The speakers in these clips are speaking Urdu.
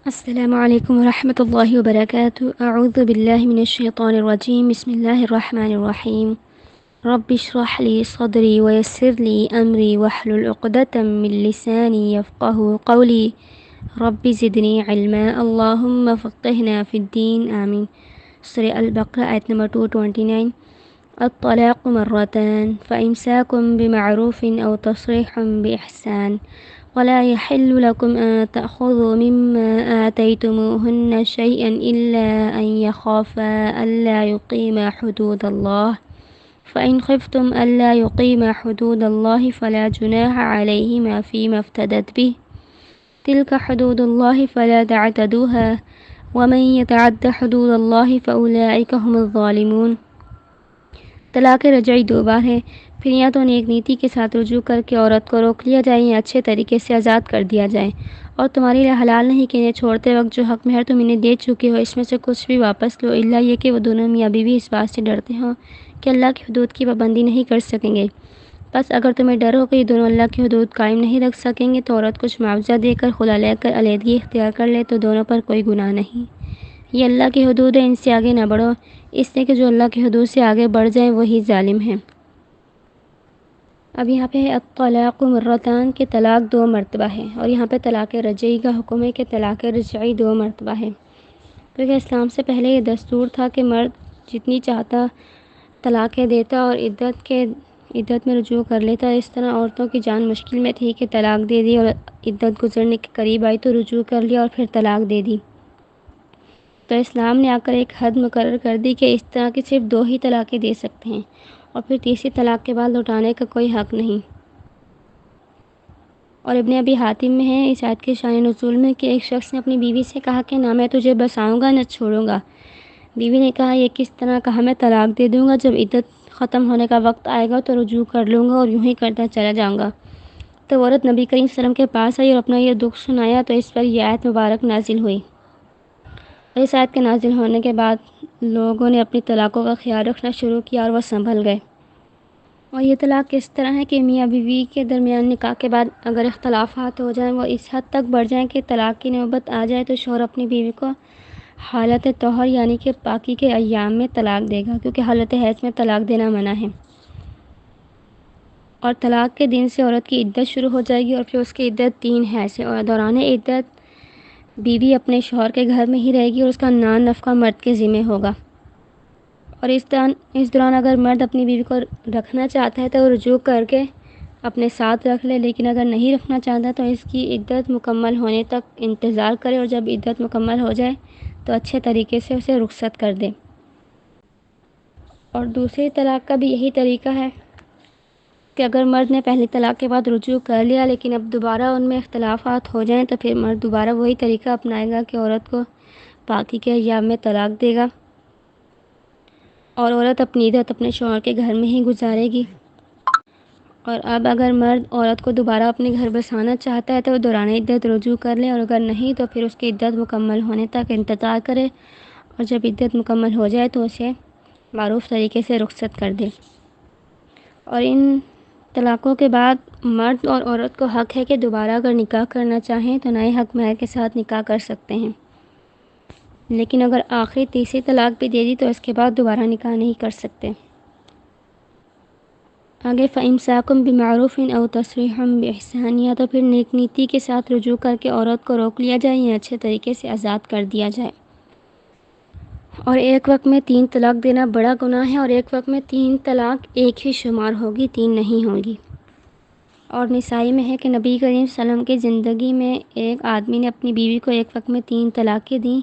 السلام علیکم ورحمۃ اللہ وبرکاتہ۔ اعوذ باللہ من الشیطان الرجیم، بسم اللہ الرحمن الرحیم۔ رب اشرح لی صدری ویسر لی امری واحلل عقدۃ من لسانی یفقهوا قولی رب زدنی علما اللہم فقہنا فی الدین آمین۔ سورہ البقرہ آیت نمبر 229۔ الطلاق مرتان فإمساك بمعروف أو تصريح بإحسان ولا يحل لكم أن تأخذوا مما آتيتموهن شيئا إلا أن يخافا ألا يقيما حدود الله فإن خفتم ألا يقيما حدود الله فلا جناح عليهما فيما افتدت به تلك حدود الله فلا تعتدوها ومن يتعد حدود الله فأولئك هم الظالمون۔ طلاق رجعی دو بار ہے، پھر یا تو نیک نیتی کے ساتھ رجوع کر کے عورت کو روک لیا جائے یا اچھے طریقے سے آزاد کر دیا جائے، اور تمہارے لیے حلال نہیں کہ انہیں چھوڑتے وقت جو حق مہر تم انہیں دے چکے ہو اس میں سے کچھ بھی واپس لو، الا یہ کہ وہ دونوں میاں بیوی اس بات سے ڈرتے ہوں کہ اللہ کی حدود کی پابندی نہیں کر سکیں گے۔ بس اگر تمہیں ڈر ہو کہ یہ دونوں اللہ کی حدود قائم نہیں رکھ سکیں گے تو عورت کچھ معاوضہ دے کر خلا لے کر علیحدگی اختیار کر لے تو دونوں پر کوئی گناہ نہیں۔ یہ اللہ کی حدود ہے، ان سے آگے نہ بڑھو، اس لیے کہ جو اللہ کی حدود سے آگے بڑھ جائیں وہی ظالم ہیں۔ اب یہاں پہ ہے الطلاق مرتان کہ طلاق دو مرتبہ ہے، اور یہاں پہ طلاق رجعی کا حکم ہے کہ طلاق رجعی دو مرتبہ ہے، کیونکہ اسلام سے پہلے یہ دستور تھا کہ مرد جتنی چاہتا طلاقیں دیتا اور عدت میں رجوع کر لیتا۔ اس طرح عورتوں کی جان مشکل میں تھی کہ طلاق دے دی اور عدت گزرنے کے قریب آئی تو رجوع کر لیا اور پھر طلاق دے دی، تو اسلام نے آ کر ایک حد مقرر کر دی کہ اس طرح کی صرف دو ہی طلاقیں دے سکتے ہیں، اور پھر تیسری طلاق کے بعد لوٹانے کا کوئی حق نہیں۔ اور ابن ابی حاتم میں ہے اس آیت کے شان نزول میں کہ ایک شخص نے اپنی بیوی سے کہا کہ نہ میں تجھے بساؤں گا نہ چھوڑوں گا۔ بیوی نے کہا یہ کس طرح؟ کہا میں طلاق دے دوں گا، جب عدت ختم ہونے کا وقت آئے گا تو رجوع کر لوں گا اور یوں ہی کرتا چلا جاؤں گا۔ تو عورت نبی کریم صلی اللہ علیہ وسلم کے پاس آئی اور اپنا یہ دکھ سنایا تو اس پر یہ آیت مبارک نازل ہوئی، اور اس آیت کے نازل ہونے کے بعد لوگوں نے اپنی طلاقوں کا خیال رکھنا شروع کیا اور وہ سنبھل گئے۔ اور یہ طلاق کس طرح ہے کہ میاں بیوی کے درمیان نکاح کے بعد اگر اختلافات ہو جائیں، وہ اس حد تک بڑھ جائیں کہ طلاق کی نوبت آ جائے تو شوہر اپنی بیوی کو حالت طہر یعنی کہ پاکی کے ایام میں طلاق دے گا، کیونکہ حالت حیض میں طلاق دینا منع ہے، اور طلاق کے دن سے عورت کی عدت شروع ہو جائے گی، اور پھر اس کی عدت 3 حیض ہے، اور دوران عدت بیوی اپنے شوہر کے گھر میں ہی رہے گی اور اس کا نان نفقہ مرد کے ذمہ ہوگا، اور اس دوران اگر مرد اپنی بیوی کو رکھنا چاہتا ہے تو وہ رجوع کر کے اپنے ساتھ رکھ لے، لیکن اگر نہیں رکھنا چاہتا تو اس کی عدت مکمل ہونے تک انتظار کرے، اور جب عدت مکمل ہو جائے تو اچھے طریقے سے اسے رخصت کر دے۔ اور دوسری طلاق کا بھی یہی طریقہ ہے کہ اگر مرد نے پہلی طلاق کے بعد رجوع کر لیا لیکن اب دوبارہ ان میں اختلافات ہو جائیں تو پھر مرد دوبارہ وہی طریقہ اپنائے گا کہ عورت کو پاکی کے ایام میں طلاق دے گا، اور عورت اپنی عدت اپنے شوہر کے گھر میں ہی گزارے گی۔ اور اب اگر مرد عورت کو دوبارہ اپنے گھر بسانا چاہتا ہے تو وہ دوران عدت رجوع کر لے، اور اگر نہیں تو پھر اس کی عدت مکمل ہونے تک انتظار کرے، اور جب عدت مکمل ہو جائے تو اسے معروف طریقے سے رخصت کر دے۔ اور ان طلاقوں کے بعد مرد اور عورت کو حق ہے کہ دوبارہ اگر نکاح کرنا چاہیں تو نئے حق مہر کے ساتھ نکاح کر سکتے ہیں، لیکن اگر آخری تیسری طلاق بھی دے دی تو اس کے بعد دوبارہ نکاح نہیں کر سکتے۔ آگے فَإِمْسَاكٌ بِمَعْرُوفٍ أَوْ تَصْرِيحٌ بِإِحْسَانٍ، یا تو پھر نیک نیتی کے ساتھ رجوع کر کے عورت کو روک لیا جائے یا اچھے طریقے سے آزاد کر دیا جائے۔ اور ایک وقت میں 3 طلاق دینا بڑا گناہ ہے، اور ایک وقت میں 3 طلاق ایک ہی شمار ہوگی، 3 نہیں ہوگی۔ اور نسائی میں ہے کہ نبی کریم صلی اللہ علیہ وسلم کی زندگی میں ایک آدمی نے اپنی بیوی کو ایک وقت میں 3 طلاقیں دیں،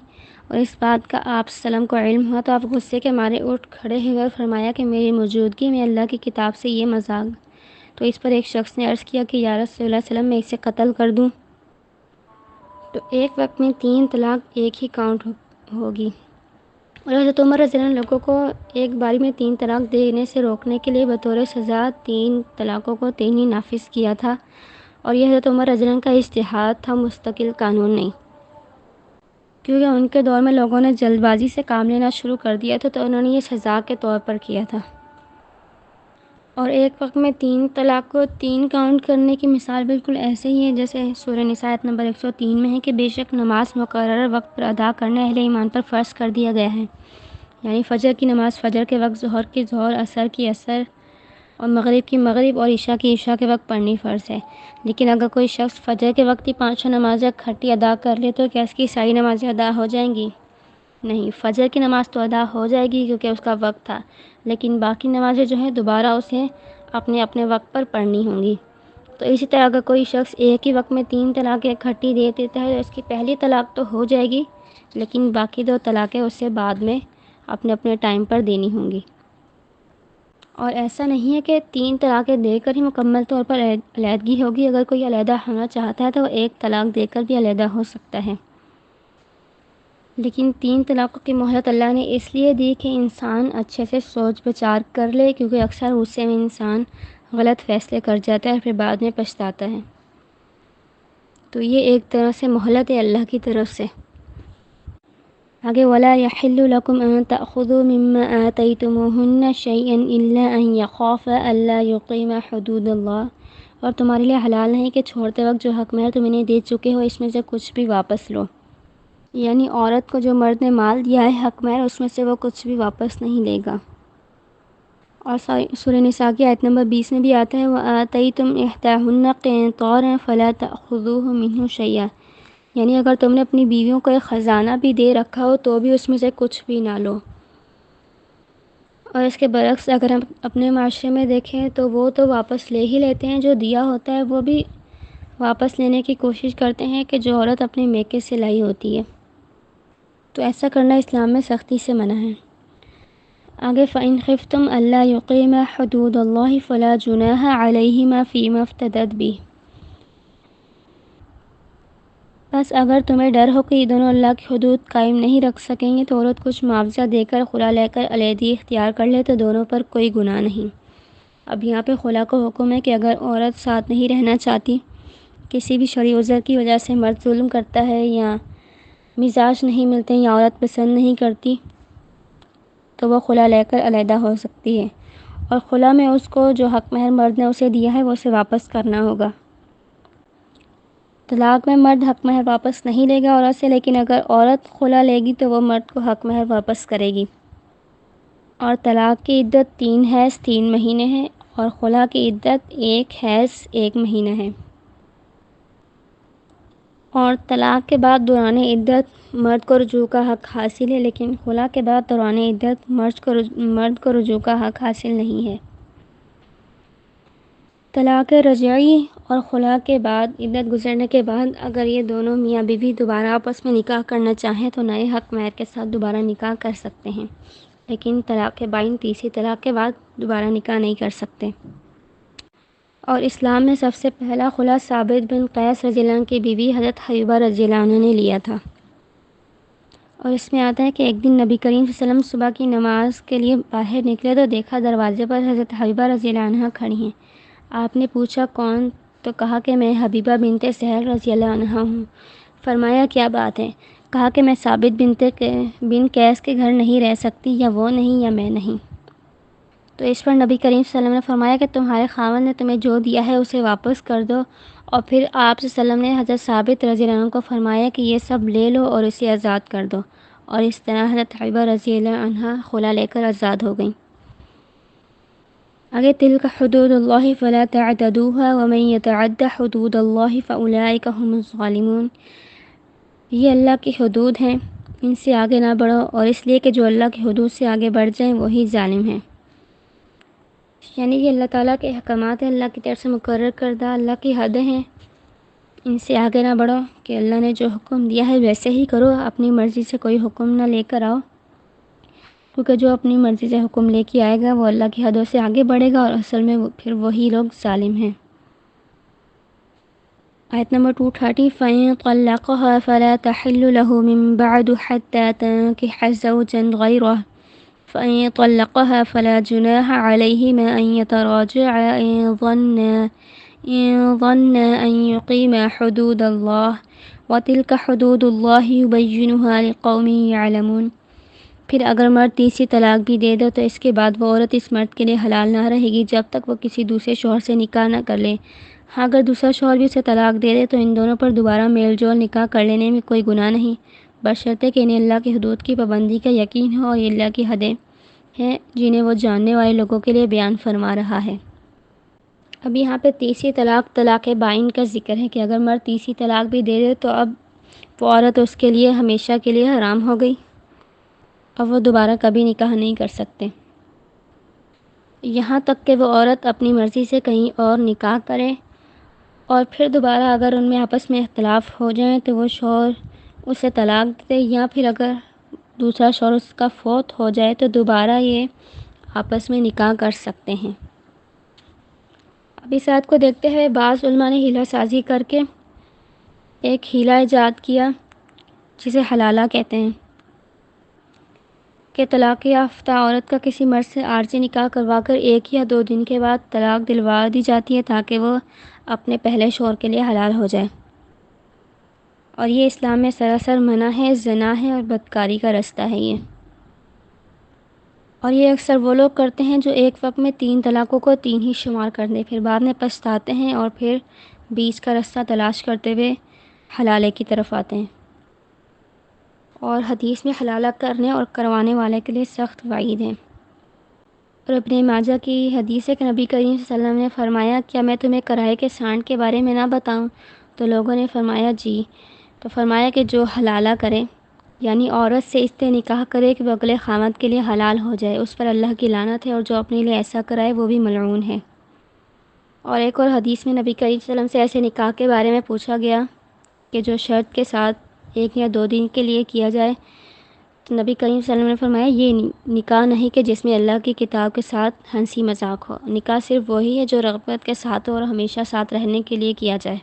اور اس بات کا آپ صلی اللہ علیہ وسلم کو علم ہوا تو آپ غصے کے مارے اٹھ کھڑے ہوئے اور فرمایا کہ میری موجودگی میں اللہ کی کتاب سے یہ مذاق۔ تو اس پر ایک شخص نے عرض کیا کہ یا رسول اللہ صلی اللہ علیہ وسلم میں اسے قتل کر دوں؟ تو ایک وقت میں 3 طلاق ایک ہی کاؤنٹ ہوگی۔ اور حضرت عمر رضی اللہ عنہ لوگوں کو ایک باری میں 3 طلاق دینے سے روکنے کے لیے بطور سزا 3 طلاقوں کو 3 ہی نافذ کیا تھا، اور یہ حضرت عمر رضی اللہ عنہ کا اجتہاد تھا، مستقل قانون نہیں، کیونکہ ان کے دور میں لوگوں نے جلد بازی سے کام لینا شروع کر دیا تھا تو انہوں نے یہ سزا کے طور پر کیا تھا۔ اور ایک وقت میں 3 طلاق کو 3 کاؤنٹ کرنے کی مثال بالکل ایسے ہی ہے جیسے سورہ نساء آیت نمبر 103 میں ہے کہ بے شک نماز مقررہ وقت پر ادا کرنا اہل ایمان پر فرض کر دیا گیا ہے، یعنی فجر کی نماز فجر کے وقت، ظہر کی ظہر، عصر کی عصر اور مغرب کی مغرب اور عشاء کی عشاء کے وقت پڑھنی فرض ہے۔ لیکن اگر کوئی شخص فجر کے وقت ہی 5 نمازیں اکٹھی ادا کر لے تو کیا اس کی ساری نمازیں ادا ہو جائیں گی؟ نہیں، فجر کی نماز تو ادا ہو جائے گی کیونکہ اس کا وقت تھا، لیکن باقی نمازیں جو ہیں دوبارہ اسے اپنے اپنے وقت پر پڑھنی ہوں گی۔ تو اسی طرح اگر کوئی شخص ایک ہی وقت میں 3 طلاقیں اکٹھی دے دیتا ہے تو اس کی پہلی طلاق تو ہو جائے گی، لیکن باقی 2 طلاقیں اسے بعد میں اپنے اپنے ٹائم پر دینی ہوں گی۔ اور ایسا نہیں ہے کہ 3 طلاقیں دے کر ہی مکمل طور پر علیحدگی ہوگی، اگر کوئی علیحدہ ہونا چاہتا ہے تو وہ 1 طلاق دے کر بھی علیحدہ ہو سکتا ہے، لیکن 3 طلاقوں کی مہلت اللہ نے اس لیے دی کہ انسان اچھے سے سوچ بچار کر لے، کیونکہ اکثر غصے میں انسان غلط فیصلے کر جاتا ہے اور پھر بعد میں پچھتاتا ہے۔ تو یہ ایک طرح سے مہلت ہے اللہ کی طرف سے۔ آگے وَلَا يَحِلُّ لَكُمْ أَن تَأْخُذُوا مِمَّا آتَيْتُمُوهُنَّ شَيْئًا إِلَّا أَن يَخَافَا أَلَّا يُقِيمَا حُدُودَ اللَّهِ، اور تمہارے لیے حلال نہیں کہ چھوڑتے وقت جو حق مہر تم انہیں دے چکے ہو اس میں سے کچھ بھی واپس لو، یعنی عورت کو جو مرد نے مال دیا ہے حق مہر اس میں سے وہ کچھ بھی واپس نہیں لے گا۔ اور سورہ نساء کی آیت نمبر 20 میں بھی آتا ہے وَآتَيْتُمْ إِحْدَاهُنَّ قِنطَارًا فَلَا تَأْخُذُوهُ مِنْهُ شَيْئًا، یعنی اگر تم نے اپنی بیویوں کو ایک خزانہ بھی دے رکھا ہو تو بھی اس میں سے کچھ بھی نہ لو۔ اور اس کے برعکس اگر ہم اپنے معاشرے میں دیکھیں تو وہ تو واپس لے ہی لیتے ہیں، جو دیا ہوتا ہے وہ بھی واپس لینے کی کوشش کرتے ہیں کہ جو عورت اپنے میکے سے لائی ہوتی ہے، تو ایسا کرنا اسلام میں سختی سے منع ہے۔ آگے فَإِنْ خِفْتُمْ أَلَّا يُقِيمَا حُدُودَ اللَّهِ فَلَا جُنَاحَ عَلَيْهِمَا فِيمَا افْتَدَتْ بِهِ، بس اگر تمہیں ڈر ہو کہ یہ دونوں اللہ کی حدود قائم نہیں رکھ سکیں گے تو عورت کچھ معاوضہ دے کر خلا لے کر علیحدگی اختیار کر لے تو دونوں پر کوئی گناہ نہیں۔ اب یہاں پہ خلا کا حکم ہے کہ اگر عورت ساتھ نہیں رہنا چاہتی، کسی بھی شرعی عذر کی وجہ سے مرد ظلم کرتا ہے یا مزاج نہیں ملتے یا عورت پسند نہیں کرتی تو وہ خلا لے کر علیحدہ ہو سکتی ہے، اور خلا میں اس کو جو حق مہر مرد نے اسے دیا ہے وہ اسے واپس کرنا ہوگا۔ طلاق میں مرد حق مہر واپس نہیں لے گا عورت سے، لیکن اگر عورت خلا لے گی تو وہ مرد کو حق مہر واپس کرے گی۔ اور طلاق کی عدت 3 حیض 3 مہینے ہے اور خلا کی عدت 1 حیض 1 مہینہ ہے۔ اور طلاق کے بعد دوران عدت مرد کو رجوع کا حق حاصل ہے، لیکن خلا کے بعد دوران عدت مرد کو رجوع کا حق حاصل نہیں ہے۔ طلاق رجعی اور خلا کے بعد عدت گزرنے کے بعد اگر یہ دونوں میاں بیوی دوبارہ آپس میں نکاح کرنا چاہیں تو نئے حق مہر کے ساتھ دوبارہ نکاح کر سکتے ہیں، لیکن طلاق بائن تیسری طلاق کے بعد دوبارہ نکاح نہیں کر سکتے۔ اور اسلام میں سب سے پہلا خلا ثابت بن قیس رضی اللہ عنہ کی بیوی حضرت حبیبہ رضی اللہ عنہ نے لیا تھا۔ اور اس میں آتا ہے کہ ایک دن نبی کریم صلی اللہ علیہ وسلم صبح کی نماز کے لیے باہر نکلے تو دیکھا دروازے پر حضرت حبیبہ رضی اللہ عنہ کھڑی ہیں۔ آپ نے پوچھا کون؟ تو کہا کہ میں حبیبہ بنت سہل رضی اللہ عنہ ہوں۔ فرمایا کیا بات ہے؟ کہا کہ میں ثابت بن قیس کے گھر نہیں رہ سکتی، یا وہ نہیں یا میں نہیں۔ تو اس پر نبی کریم صلی اللہ علیہ وسلم نے فرمایا کہ تمہارے خاوند نے تمہیں جو دیا ہے اسے واپس کر دو، اور پھر آپ صلی اللہ علیہ وسلم نے حضرت ثابت رضی اللہ عنہ کو فرمایا کہ یہ سب لے لو اور اسے آزاد کر دو، اور اس طرح حضرت حبیبہ رضی اللہ عنہ خلا لے کر آزاد ہو گئیں۔ آگے تلک حدود اللہ فلا تعتدوها ومن يتعد حدود اللہ فاولئک هم الظالمون، یہ اللہ کی حدود ہیں، ان سے آگے نہ بڑھو، اور اس لیے کہ جو اللہ کی حدود سے آگے بڑھ جائیں وہی ظالم ہیں۔ یعنی یہ اللہ تعالیٰ کے احکامات ہیں، اللہ کی طرف سے مقرر کردہ اللہ کی حدیں ہیں، ان سے آگے نہ بڑھو کہ اللہ نے جو حکم دیا ہے ویسے ہی کرو، اپنی مرضی سے کوئی حکم نہ لے کر آؤ، کیونکہ جو اپنی مرضی سے حکم لے کے آئے گا وہ اللہ کی حدوں سے آگے بڑھے گا، اور اصل میں پھر وہی لوگ ظالم ہیں۔ آیت نمبر 230 فَإِن طَلَّقَهَا فَلَا تَحِلُّ لَهُ مِن بَعْدُ حَتَّى تَنكِحَ زَوْجًا غَيْرَهُ فَإِن طَلَّقَهَا فَلَا جُنَاحَ عَلَيْهِمَا أَن يَتَرَاجَعَا إِن ظَنَّا أَن يُقِيمَا حُدُودَ اللَّهِ وَتِلْكَ حُدُودُ اللَّهِ يُبَيِّنُهَا لِقَوْمٍ يَعْلَمُونَ۔ پھر اگر مرد تیسری طلاق بھی دے دو تو اس کے بعد وہ عورت اس مرد کے لیے حلال نہ رہے گی جب تک وہ کسی دوسرے شوہر سے نکاح نہ کر لے۔ ہاں اگر دوسرا شوہر بھی اسے طلاق دے دے تو ان دونوں پر دوبارہ میل جول نکاح کر لینے میں کوئی گناہ نہیں، بشرطے کہ انہیں اللہ کی حدود کی پابندی کا یقین ہو اور یہ اللہ کی حدیں ہیں جنہیں وہ جاننے والے لوگوں کے لیے بیان فرما رہا ہے۔ اب یہاں پہ تیسری طلاق طلاق بائن کا ذکر ہے کہ اگر مرد تیسری طلاق بھی دے دے تو اب وہ عورت اس کے لیے ہمیشہ کے لیے حرام ہو گئی، اب وہ دوبارہ کبھی نکاح نہیں کر سکتے، یہاں تک کہ وہ عورت اپنی مرضی سے کہیں اور نکاح کرے اور پھر دوبارہ اگر ان میں آپس میں اختلاف ہو جائیں تو وہ شوہر اسے طلاق دے، یا پھر اگر دوسرا شوہر اس کا فوت ہو جائے تو دوبارہ یہ آپس میں نکاح کر سکتے ہیں۔ اب اس آیت کو دیکھتے ہوئے بعض علماء نے ہیلہ سازی کر کے ایک ہیلہ ایجاد کیا جسے حلالہ کہتے ہیں کہ طلاق یافتہ عورت کا کسی مرد سے عارضی نکاح کروا کر 1 یا 2 دن کے بعد طلاق دلوا دی جاتی ہے تاکہ وہ اپنے پہلے شوہر کے لیے حلال ہو جائے، اور یہ اسلام میں سراسر منع ہے، زنا ہے اور بدکاری کا رستہ ہے یہ، اور یہ اکثر وہ لوگ کرتے ہیں جو ایک وقت میں 3 طلاقوں کو 3 ہی شمار کر دیں، پھر بعد میں پچھتاتے ہیں اور پھر بیچ کا رستہ تلاش کرتے ہوئے حلالے کی طرف آتے ہیں، اور حدیث میں حلالہ کرنے اور کروانے والے کے لیے سخت وعید ہے۔ اور ابن ماجہ کی حدیث ہے کہ نبی کریم صلی اللہ علیہ وسلم نے فرمایا کیا میں تمہیں کرائے کے سانڈ کے بارے میں نہ بتاؤں؟ تو لوگوں نے فرمایا جی، تو فرمایا کہ جو حلالہ کرے یعنی عورت سے اس طرح نکاح کرے کہ وہ اگلے خامد کے لیے حلال ہو جائے، اس پر اللہ کی لعنت ہے، اور جو اپنے لیے ایسا کرائے وہ بھی ملعون ہے۔ اور ایک اور حدیث میں نبی کریم صلی اللہ علیہ وسلم سے ایسے نکاح کے بارے میں پوچھا گیا کہ جو شرط کے ساتھ 1 یا 2 دن کے لیے کیا جائے، تو نبی کریم صلی اللہ علیہ وسلم نے فرمایا یہ نکاح نہیں کہ جس میں اللہ کی کتاب کے ساتھ ہنسی مذاق ہو، نکاح صرف وہی ہے جو رغبت کے ساتھ اور ہمیشہ ساتھ رہنے کے لیے کیا جائے۔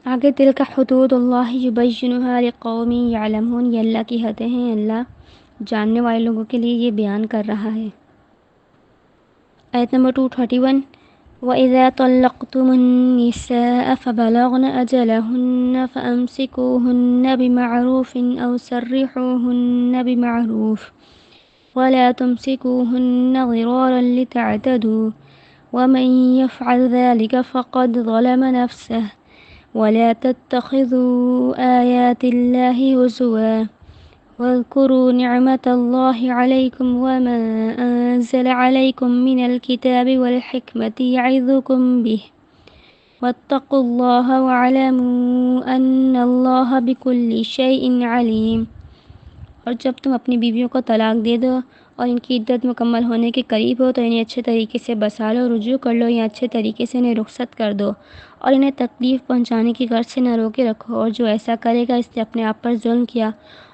آگے تلک حدود اللہ یبینھا لقوم یعلمون، یہ اللہ کی حدیں ہیں، اللہ جاننے والے لوگوں کے لیے یہ بیان کر رہا ہے۔ آیت نمبر 231، وَإِذَا طَلَّقْتُمُ النِّسَاءَ فَبَلَغْنَ أَجَلَهُنَّ فَأَمْسِكُوهُنَّ بِمَعْرُوفٍ أَوْ سَرِّحُوهُنَّ بِمَعْرُوفٍ وَلَا تُمْسِكُوهُنَّ ضِرَارًا لِتَعْتَدُوا وَمَنْ يَفْعَلْ ذَلِكَ فَقَدْ ظَلَمَ نَفْسَهُ وَلَا تَتَّخِذُوا آيَاتِ اللَّهِ هُزُوًا واذكروا نعمة الله عليكم وما أنزل عليكم من الكتاب والحكمة يعظكم به واتقوا الله واعلموا أن الله بكل شيء عليم۔ اور جب تم اپنی بیویوں کو طلاق دے دو اور ان کی عدت مکمل ہونے کے قریب ہو تو انہیں اچھے طریقے سے بسا لو، رجوع کر لو یا اچھے طریقے سے انہیں رخصت کر دو، اور انہیں تکلیف پہنچانے کی غرض سے نہ روکے رکھو، اور جو ایسا کرے گا اس نے اپنے آپ پر ظلم کیا،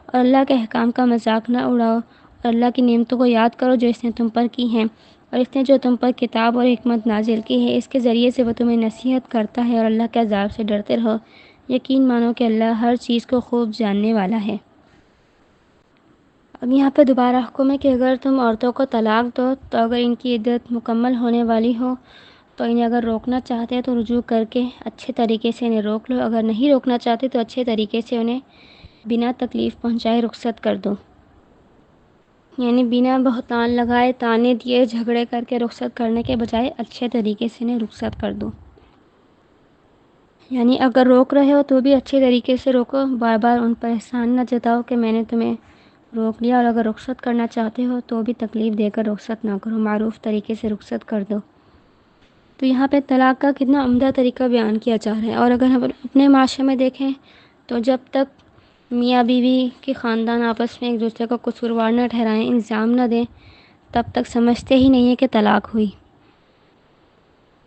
اور اللہ کے احکام کا مذاق نہ اڑاؤ، اور اللہ کی نعمتوں کو یاد کرو جو اس نے تم پر کی ہیں، اور اس نے جو تم پر کتاب اور حکمت نازل کی ہے اس کے ذریعے سے وہ تمہیں نصیحت کرتا ہے، اور اللہ کے عذاب سے ڈرتے رہو، یقین مانو کہ اللہ ہر چیز کو خوب جاننے والا ہے۔ اب یہاں پہ دوبارہ حکم ہے کہ اگر تم عورتوں کو طلاق دو تو اگر ان کی عدت مکمل ہونے والی ہو تو انہیں اگر روکنا چاہتے ہیں تو رجوع کر کے اچھے طریقے سے انہیں روک لو، اگر نہیں روکنا چاہتے تو اچھے طریقے سے انہیں بنا تکلیف پہنچائے رخصت کر دو، یعنی بنا بہتان لگائے، تانے دیے، جھگڑے کر کے رخصت کرنے کے بجائے اچھے طریقے سے انہیں رخصت کر دو، یعنی اگر روک رہے ہو تو بھی اچھے طریقے سے روکو، بار بار ان پر احسان نہ جتاؤ کہ میں نے تمہیں روک لیا، اور اگر رخصت کرنا چاہتے ہو تو بھی تکلیف دے کر رخصت نہ کرو، معروف طریقے سے رخصت کر دو۔ تو یہاں پہ طلاق کا کتنا عمدہ طریقہ بیان کیا جا رہا ہے، اور اگر ہم اپنے معاشرے میں دیکھیں تو جب تک میاں بیوی کے خاندان آپس میں ایک دوسرے کو قصوروار نہ ٹھہرائیں، الزام نہ دیں، تب تک سمجھتے ہی نہیں ہے کہ طلاق ہوئی۔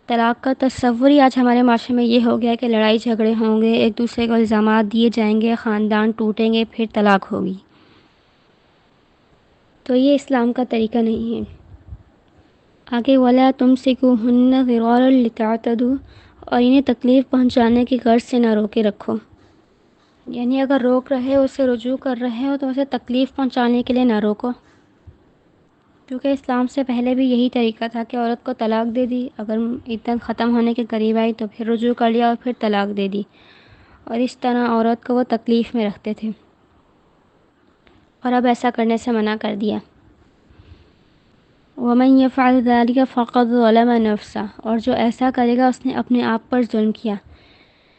طلاق کا تصور ہی آج ہمارے معاشرے میں یہ ہو گیا ہے کہ لڑائی جھگڑے ہوں گے، ایک دوسرے کو الزامات دیے جائیں گے، خاندان ٹوٹیں گے، پھر طلاق ہوگی، تو یہ اسلام کا طریقہ نہیں ہے۔ آگے وَلَا تُمْسِكُوهُنَّ ضِرَارًا لِتَعْتَدُوا، اور انہیں تکلیف پہنچانے کی غرض سے نہ روکے رکھو، یعنی اگر روک رہے ہو، اسے رجوع کر رہے ہو تو اسے تکلیف پہنچانے کے لیے نہ روکو، کیونکہ اسلام سے پہلے بھی یہی طریقہ تھا کہ عورت کو طلاق دے دی، اگر عدت ختم ہونے کے قریب آئی تو پھر رجوع کر لیا اور پھر طلاق دے دی، اور اس طرح عورت کو وہ تکلیف میں رکھتے تھے۔ اور اب ایسا کرنے سے منع کر دیا۔ وَمَن يَفْعَلْ ذَلِكَ فَقَدْ ظَلَمَ نَفْسَهُ، اور جو ایسا کرے گا اس نے اپنے آپ پر ظلم کیا۔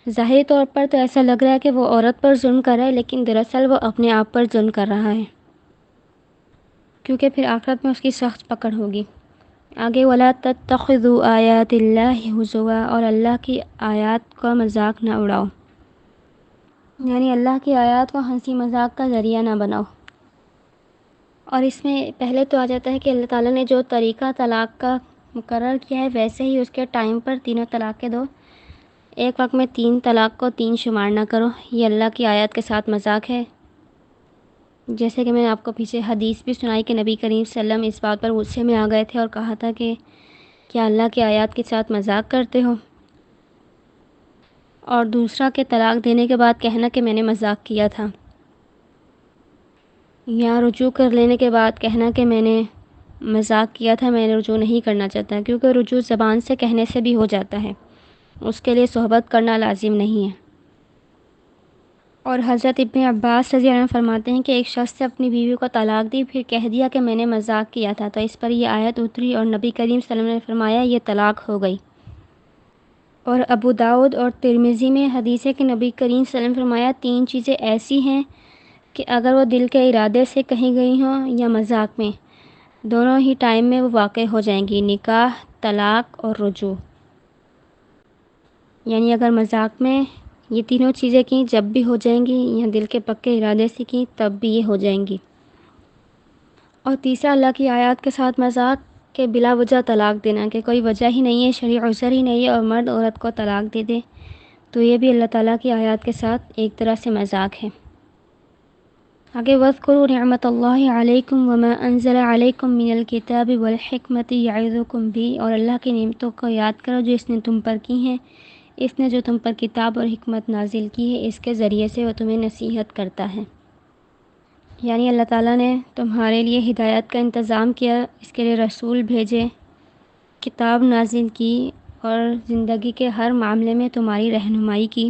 ظاہری طور پر تو ایسا لگ رہا ہے کہ وہ عورت پر ظلم کر رہا ہے، لیکن دراصل وہ اپنے آپ پر ظلم کر رہا ہے، کیونکہ پھر آخرت میں اس کی سخت پکڑ ہوگی۔ آگے وَلَا تَتَّخِذُوا آیَاتِ اللَّهِ هُزُوًا، اور اللہ کی آیات کا مذاق نہ اڑاؤ، یعنی اللہ کی آیات کو ہنسی مذاق کا ذریعہ نہ بناؤ۔ اور اس میں پہلے تو آ جاتا ہے کہ اللہ تعالیٰ نے جو طریقہ طلاق کا مقرر کیا ہے ویسے ہی اس کے ٹائم پر تینوں طلاقیں دو، ایک وقت میں 3 طلاق کو 3 شمار نہ کرو، یہ اللہ کی آیات کے ساتھ مذاق ہے۔ جیسے کہ میں نے آپ کو پیچھے حدیث بھی سنائی کہ نبی کریم صلی اللہ علیہ وسلم اس بات پر غصے میں آ گئے تھے اور کہا تھا کہ کیا اللہ کی آیات کے ساتھ مذاق کرتے ہو؟ اور دوسرا کہ طلاق دینے کے بعد کہنا کہ میں نے مذاق کیا تھا، یا رجوع کر لینے کے بعد کہنا کہ میں نے مذاق کیا تھا، میں نے رجوع نہیں کرنا چاہتا، کیونکہ رجوع زبان سے کہنے سے بھی ہو جاتا ہے، اس کے لیے صحبت کرنا لازم نہیں ہے۔ اور حضرت ابن عباس رضی اللہ عنہ فرماتے ہیں کہ ایک شخص سے اپنی بیوی کو طلاق دی، پھر کہہ دیا کہ میں نے مذاق کیا تھا، تو اس پر یہ آیت اتری اور نبی کریم صلی اللہ علیہ وسلم نے فرمایا یہ طلاق ہو گئی۔ اور ابو داؤد اور ترمذی میں حدیث ہے کہ نبی کریم صلی اللہ علیہ وسلم نے فرمایا 3 چیزیں ایسی ہیں کہ اگر وہ دل کے ارادے سے کہیں گئی ہوں یا مذاق میں، دونوں ہی ٹائم میں وہ واقع ہو جائیں گی: نکاح، طلاق اور رجوع۔ یعنی اگر مذاق میں یہ تینوں چیزیں کیں جب بھی ہو جائیں گی، یا دل کے پکے ارادے سے کیں تب بھی یہ ہو جائیں گی۔ اور تیسرا اللہ کی آیات کے ساتھ مذاق کہ بلا وجہ طلاق دینا، کہ کوئی وجہ ہی نہیں ہے، شرعی عذر ہی نہیں ہے اور مرد عورت کو طلاق دے دے، تو یہ بھی اللہ تعالیٰ کی آیات کے ساتھ ایک طرح سے مذاق ہے۔ آگے وَاذْكُرُوا نِعْمَتَ اللَّهِ عَلَيْكُمْ وَمَا أَنزَلَ عَلَيْكُمْ مِنَ الْكِتَابِ وَالْحِكْمَةِ يَعِظُكُمْ بِهِ، اور اللہ کی نعمتوں کو یاد کرو جو اس نے تم پر کی ہیں، اس نے جو تم پر کتاب اور حکمت نازل کی ہے، اس کے ذریعے سے وہ تمہیں نصیحت کرتا ہے۔ یعنی اللہ تعالیٰ نے تمہارے لیے ہدایت کا انتظام کیا، اس کے لیے رسول بھیجے، کتاب نازل کی اور زندگی کے ہر معاملے میں تمہاری رہنمائی کی۔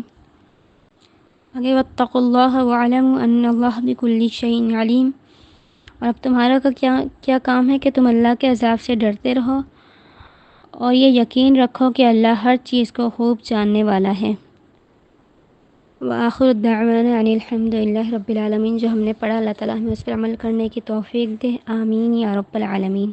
آگے واتقوا اللہ واعلموا ان اللہ بکل شیء علیم، اور اب تمہارا کا کیا کام ہے کہ تم اللہ کے عذاب سے ڈرتے رہو اور یہ یقین رکھو کہ اللہ ہر چیز کو خوب جاننے والا ہے۔ وآخر دعوانا ان الحمد للہ رب العالمین، جو ہم نے پڑھا اللہ تعالیٰ ہمیں اس پر عمل کرنے کی توفیق دے، آمین یا رب العالمین۔